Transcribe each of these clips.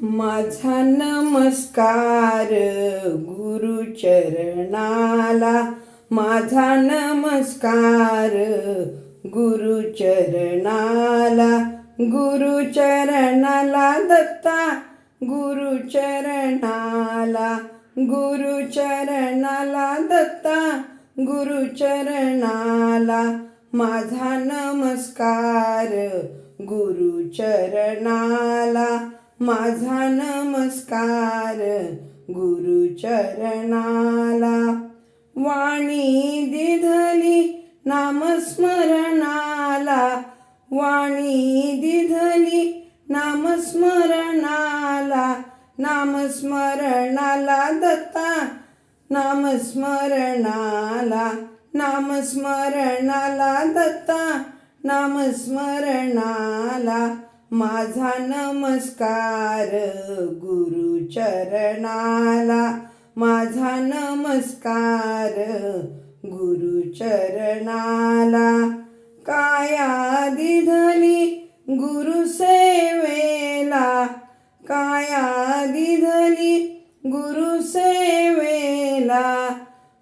माझा नमस्कार गुरुचरणाला, माझा नमस्कार गुरुचरणाला, गुरुचरणाला दत्ता, गुरुचरणाला, गुरुचरणाला दत्ता, गुरुचरणाला माझा नमस्कार गुरुचरणाला, माझा नमस्कार गुरुचरणाला. वाणी दिधली नामस्मरणाला, वाणी दिधली नामस्मरणाला, नामस्मरणाला दत्ता, नामस्मरणाला, नामस्मरणाला दत्ता, नामस्मरणाला माझा नमस्कार गुरुचरणाला, माझा नमस्कार गुरुचरणाला. काया दिधली गुरुसेवेला, काया दिधली गुरुसेवेला,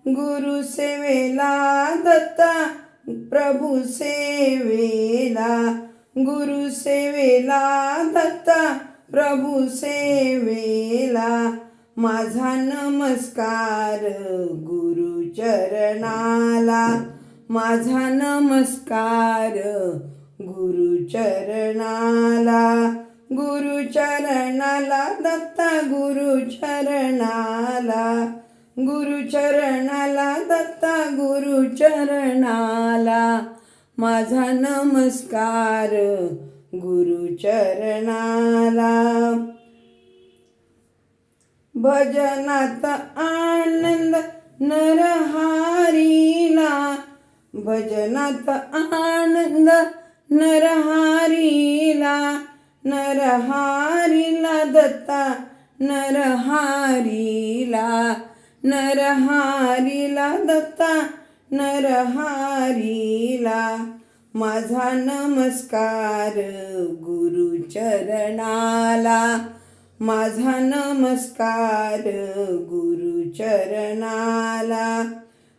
गुरुसेवेला दत्ता, प्रभू सेवेला, गुरुसेवेला दत्ता, प्रभू सेवेला माझा नमस्कार गुरुचरणाला, माझा नमस्कार गुरुचरणाला. गुरुचरणाला दत्ता, गुरुचरणाला, गुरुचरणाला दत्ता, गुरुचरणाला माझा नमस्कार गुरुचरणाला. भजनात आनंद नरहारीला, भजनात आनंद नरहारीला, नरहारीला दत्ता, नरहारीला, नरहारीला दत्ता, नरहारीला माझा नमस्कार गुरुचरणाला, माझा नमस्कार गुरुचरणाला.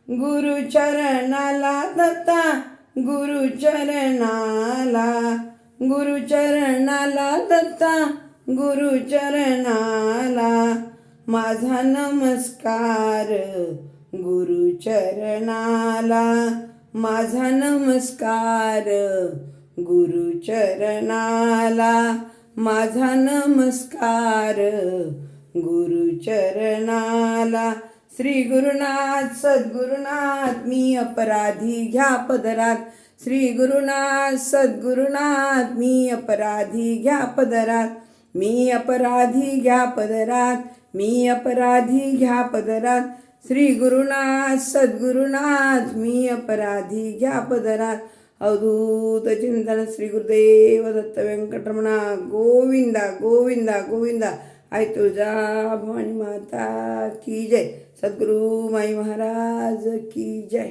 गुरुचरणाला दत्ता, गुरुचरणाला, गुरुचरणाला दत्ता, गुरुचरणाला माझा नमस्कार गुरुचरणाला, माझा नमस्कार गुरुचरणाला, माझा नमस्कार गुरुचरणाला. श्री गुरुनाथ सद्गुरुनाथ मी अपराधी घ्या पदरात, श्री गुरुनाथ सद्गुरुनाथ मी अपराधी घ्या पदरात, मी अपराधी घ्या पदरात, मी अपराधी घ्या पदरात. श्री गुरुनाथ सद्गुरुनाथ मी अपराधी घ्या पदरात. अवधूत चिंतन श्री गुरुदेव दत्त व्यंकटरमणा गोविंदा गोविंदा गोविंदा. आई तुळजा भवानी माता की जय. सद्गुरु माई महाराज की जय.